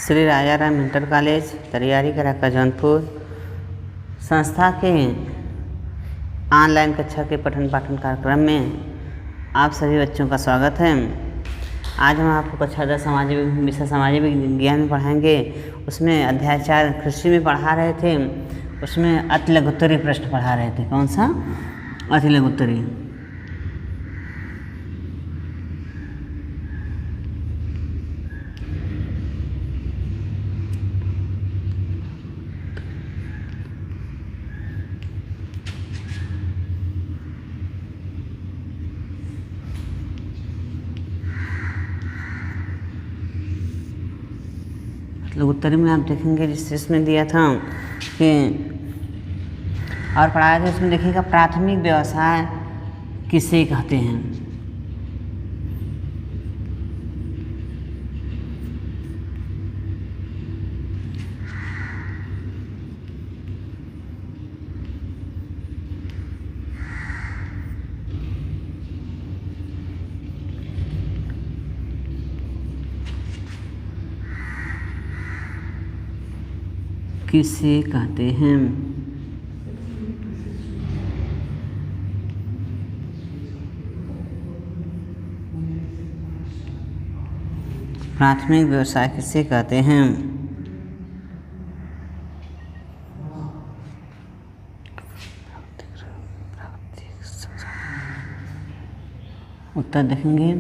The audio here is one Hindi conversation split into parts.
श्री राजा राम इंटर कॉलेज तैयारी करा जौनपुर संस्था के ऑनलाइन कक्षा के पठन पाठन कार्यक्रम में आप सभी बच्चों का स्वागत है। आज हम आपको कक्षा 10 सामाजिक विज्ञान में पढ़ाएंगे। उसमें अध्याय 4 कृषि में पढ़ा रहे थे, उसमें अति लघुत्तरी प्रश्न पढ़ा रहे थे। कौन सा? अति लघुत्तरी। उत्तरी में आप देखेंगे जिसमें दिया था कि और पढ़ाया था, इसमें देखिएगा प्राथमिक व्यवसाय किसे कहते हैं। किसे कहते हैं? प्राथमिक व्यवसाय किसे कहते हैं? उत्तर देखेंगे।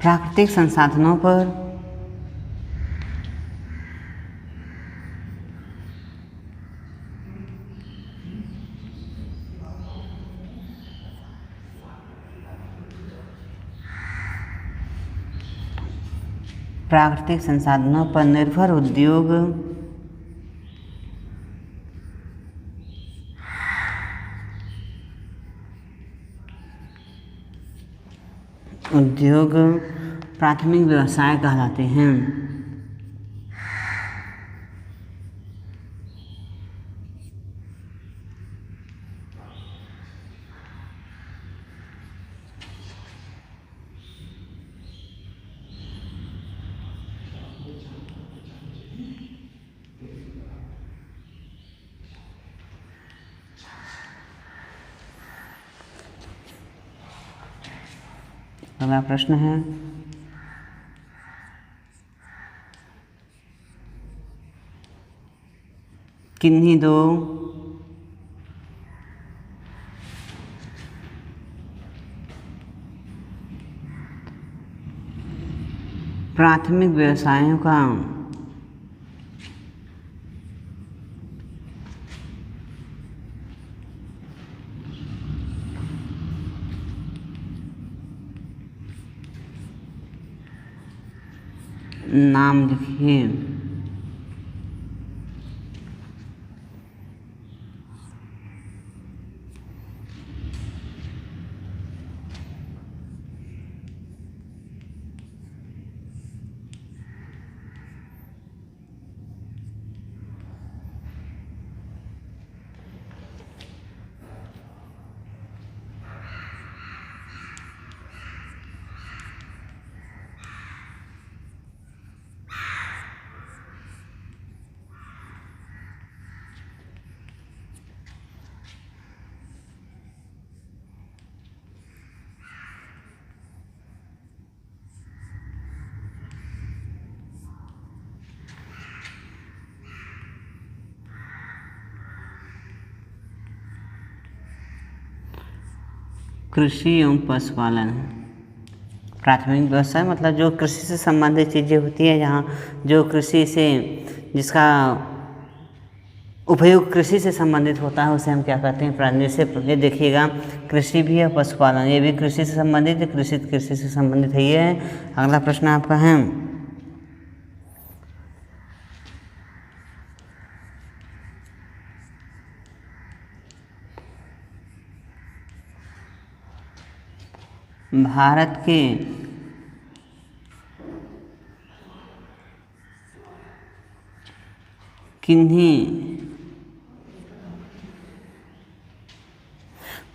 प्राकृतिक संसाधनों पर निर्भर उद्योग प्राथमिक व्यवसाय कहलाते हैं। अगला प्रश्न है, किन्हीं दो प्राथमिक व्यवसायों का नाम लिखिए। कृषि एवं पशुपालन। प्राथमिक व्यवसाय मतलब जो कृषि से संबंधित चीज़ें होती है, जहाँ जो कृषि से जिसका उपयोग कृषि से संबंधित होता है उसे हम क्या कहते हैं? प्राथमिक। से ये देखिएगा कृषि भी है, पशुपालन ये भी कृषि से संबंधित है, कृषि से संबंधित है। ये है। अगला प्रश्न आपका है, भारत के किन्हीं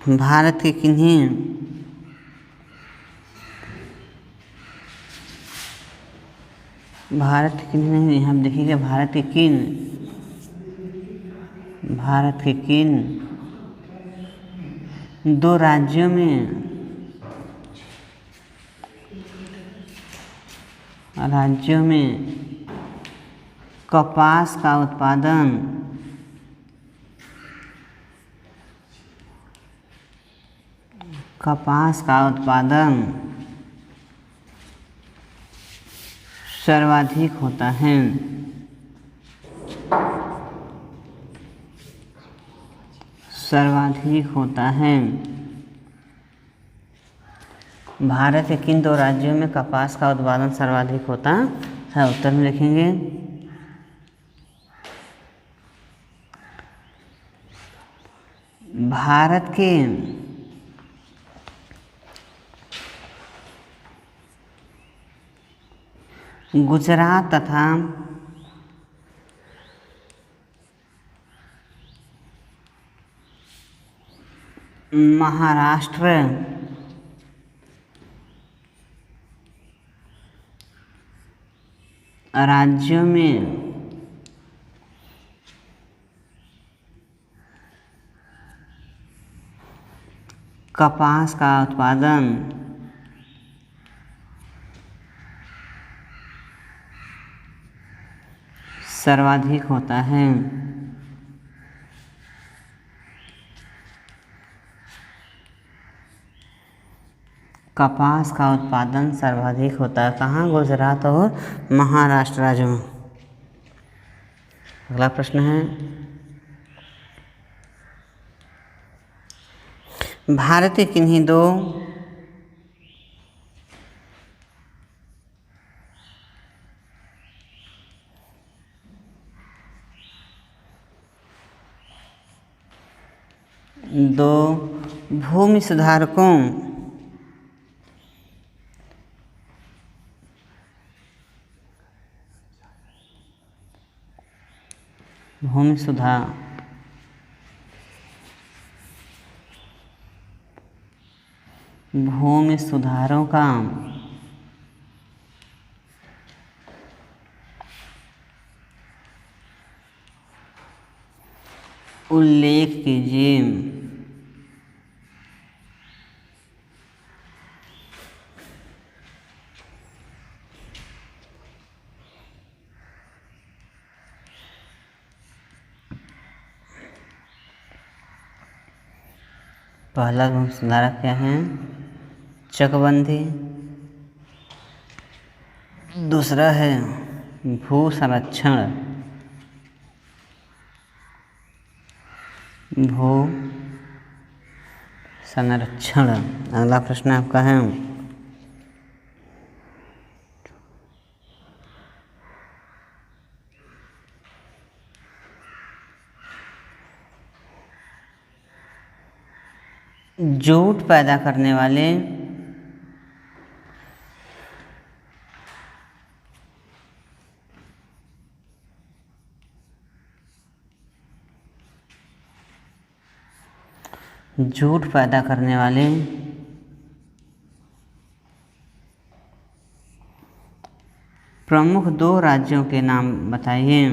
भारत के किन्हीं नहीं, यहाँ देखिएगा भारत के किन दो राज्यों में कपास का उत्पादन सर्वाधिक होता है। भारत के किन दो राज्यों में कपास का उत्पादन सर्वाधिक होता है? उत्तर में लिखेंगे भारत के गुजरात तथा महाराष्ट्र राज्यों में कपास का उत्पादन सर्वाधिक होता है। कपास का उत्पादन सर्वाधिक होता है कहाँ? गुजरात और महाराष्ट्र राज्यों में। अगला प्रश्न है, भारत के किन्हीं दो भूमि सुधारों का उल्लेख कीजिए। पहला भूमि सुधारक क्या है? चकबंदी। दूसरा है भू संरक्षण। अगला प्रश्न आपका है, जूट पैदा करने वाले प्रमुख दो राज्यों के नाम बताइए।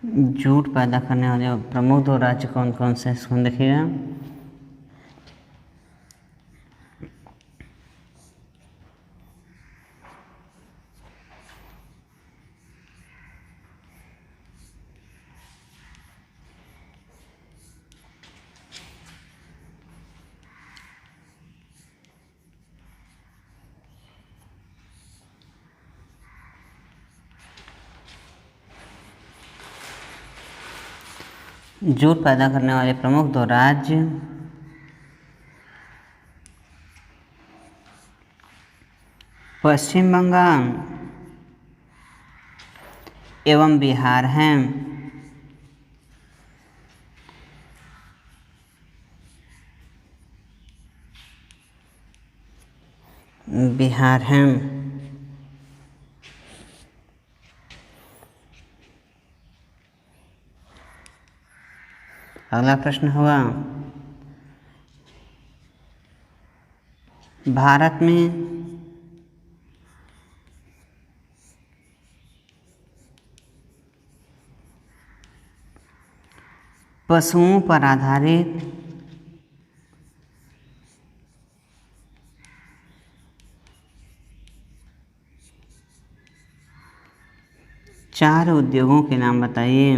जूट पैदा करने वाले प्रमुख दो राज्य कौन कौन से? इसको देखिएगा, जूट पैदा करने वाले प्रमुख दो राज्य पश्चिम बंगाल एवं बिहार हैं। बिहार है। अगला प्रश्न होगा, भारत में पशुओं पर आधारित चार उद्योगों के नाम बताइए।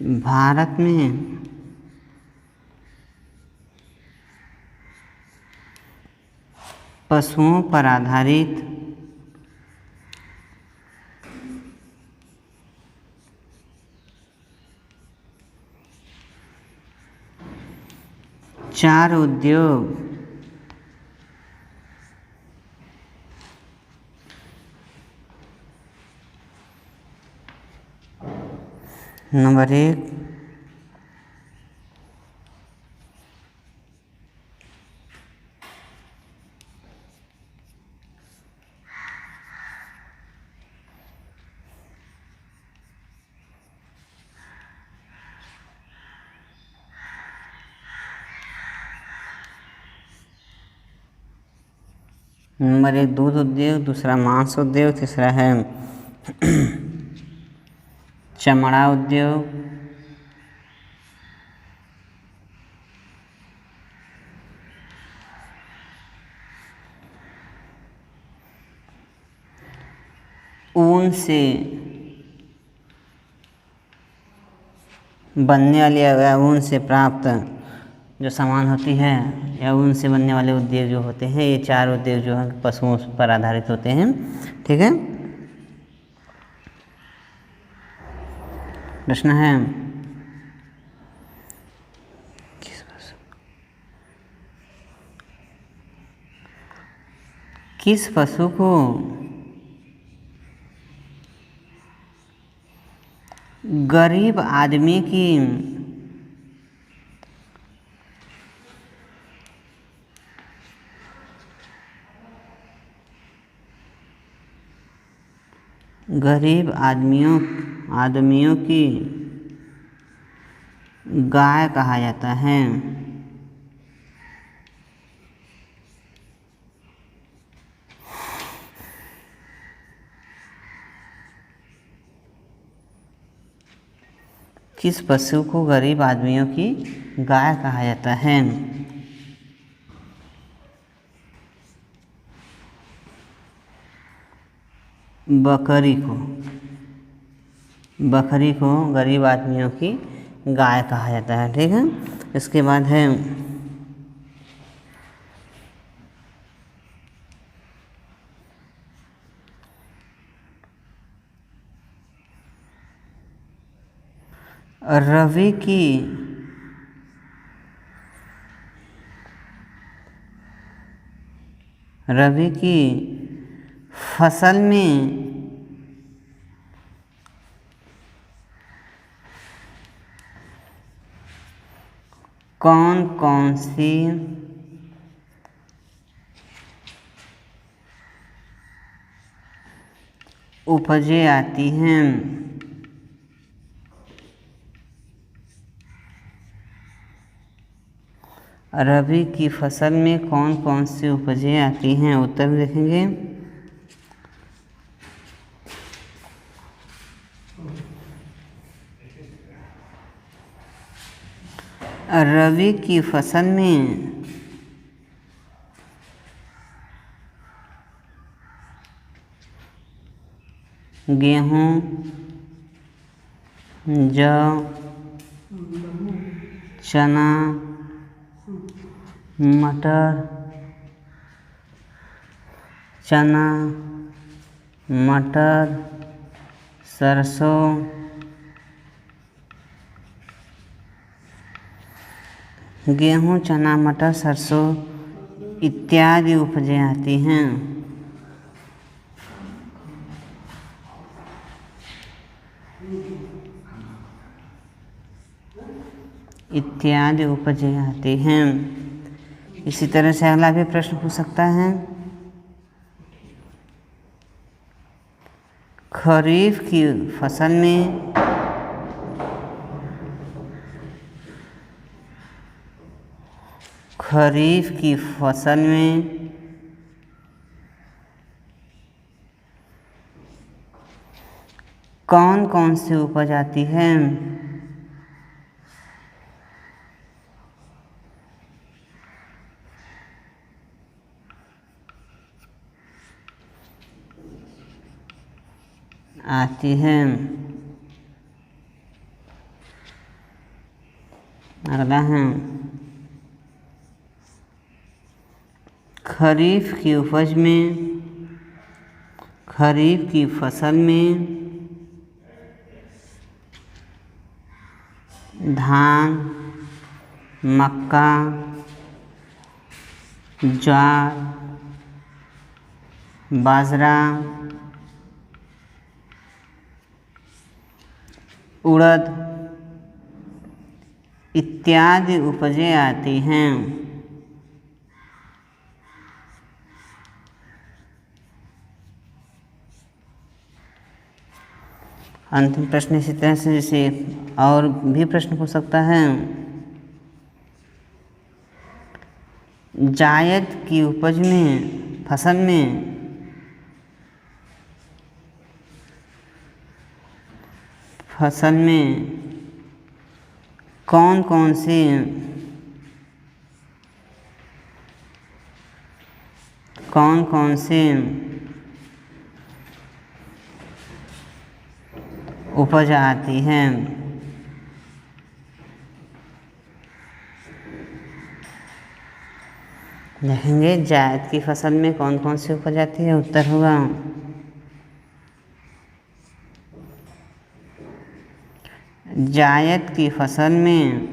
भारत में पशुओं पर आधारित चार उद्योग नंबर 1 नंबर 1 दूध उद्योग, दूसरा मांस उद्योग, तीसरा है चमड़ा उद्योग, ऊन से बनने वाली या ऊन से प्राप्त जो सामान होती है या ऊन से बनने वाले उद्योग जो होते हैं, ये चार उद्योग जो है पशुओं पर आधारित होते हैं। ठीक है। प्रश्न है, किस पशु को गरीब आदमी की आदमियों की गाय कहा जाता है? किस पशु को गरीब आदमियों की गाय कहा जाता है? बकरी को गरीब आदमियों की गाय कहा जाता है। ठीक है। इसके बाद है रबी की फसल में कौन कौन सी उपजें आती हैं? रबी की फसल में कौन कौन सी उपजें आती हैं? उत्तर में देखेंगे। रबी की फसल में गेहूँ, जौ, चना, मटर, सरसों, गेहूँ, चना, मटर, सरसों इत्यादि उपजें आती हैं। इत्यादि उपजें आती हैं। इसी तरह से अगला भी प्रश्न पूछ सकता है। खरीफ की फसल में कौन कौन सी उपज आती है? आती है। अगला है खरीफ की फसल में धान, मक्का, ज्वार, बाजरा, उड़द इत्यादि उपजें आती हैं। अंतिम प्रश्न इसी तरह से जैसे और भी प्रश्न हो सकता है। जायद की उपज में फसल में कौन कौन से उपज आती हैं? देखेंगे जायद की फसल में कौन कौन सी उपज आती है। उत्तर होगा जायद की फसल में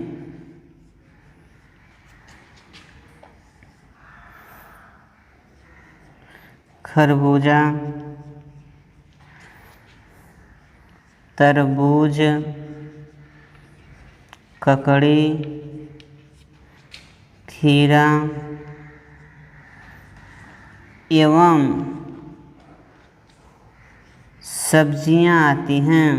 खरबूजा, तरबूज, ककड़ी, खीरा एवं सब्जियां आती हैं।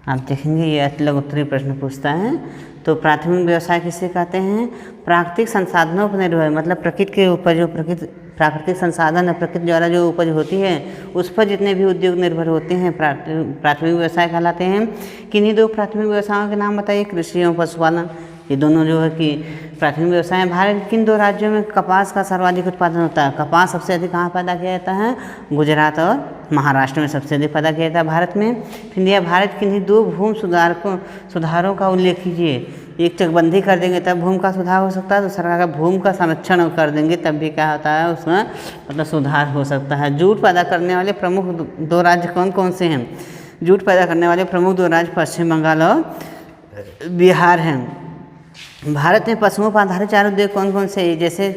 आप देखेंगे ये अतिलघु उत्तरीय प्रश्न पूछता है। तो प्राथमिक व्यवसाय किसे कहते हैं? प्राकृतिक संसाधनों पर निर्भर, मतलब प्रकृति के ऊपर जो प्राकृतिक संसाधन है, प्रकृति द्वारा जो उपज होती है उस पर जितने भी उद्योग निर्भर होते हैं प्राथमिक व्यवसाय कहलाते हैं। किन्हीं दो प्राथमिक व्यवसायों के नाम बताइए। कृषि एवं पशुपालन, ये दोनों जो है कि प्राथमिक व्यवसाय। भारत किन दो राज्यों में कपास का सर्वाधिक उत्पादन होता है? कपास सबसे अधिक कहाँ पैदा किया जाता है? गुजरात और महाराष्ट्र में सबसे अधिक पैदा किया जाता है भारत में। फिर भारत किन्हीं दो भूमि सुधारों का उल्लेख कीजिए। एक चकबंदी कर देंगे तब भूमि का सुधार हो सकता है, तो सरकार का भूमि का संरक्षण कर देंगे तब भी क्या होता है, उसमें मतलब सुधार हो सकता है। जूट पैदा करने वाले प्रमुख दो राज्य कौन कौन से हैं? जूट पैदा करने वाले प्रमुख दो राज्य पश्चिम बंगाल और बिहार हैं। भारत में पशुओं पर आधारित चार उद्योग कौन कौन से हैं? जैसे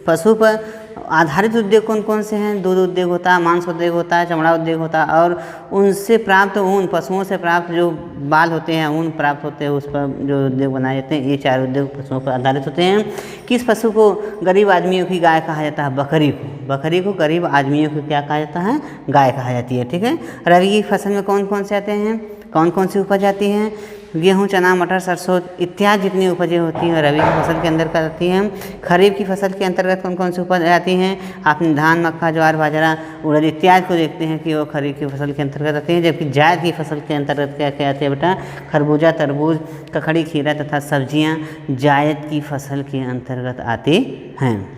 पशु पर आधारित उद्योग कौन कौन से हैं? दूध उद्योग होता है, मांस उद्योग होता है, चमड़ा उद्योग होता है और उनसे प्राप्त ऊन, पशुओं से प्राप्त जो बाल होते हैं, ऊन प्राप्त होते हैं, उस पर जो उद्योग बनाए जाते हैं, ये चार उद्योग पशुओं पर आधारित होते हैं। किस पशु को गरीब आदमियों की गाय कहा जाता है? बकरी को गरीब आदमियों को क्या कहा जाता है? गाय कहा जाती है। ठीक है। रबी की फसल में कौन कौन से आते हैं? कौन कौन सी उपज आती हैं? गेहूँ, चना, मटर, सरसों इत्यादि जितनी उपजें होती हैं रबी की फसल के अंदर आती हैं। खरीफ की फसल के अंतर्गत कौन कौन सी उपज आती हैं? आपने धान, मक्का, ज्वार, बाजरा, उड़द इत्यादि को देखते हैं कि वो खरीफ की फसल के अंतर्गत आती हैं। जबकि जायद की फसल के अंतर्गत क्या क्या आती है बेटा? खरबूजा, तरबूज, ककड़ी, खीरा तथा सब्जियां जायद की फसल के अंतर्गत आती हैं।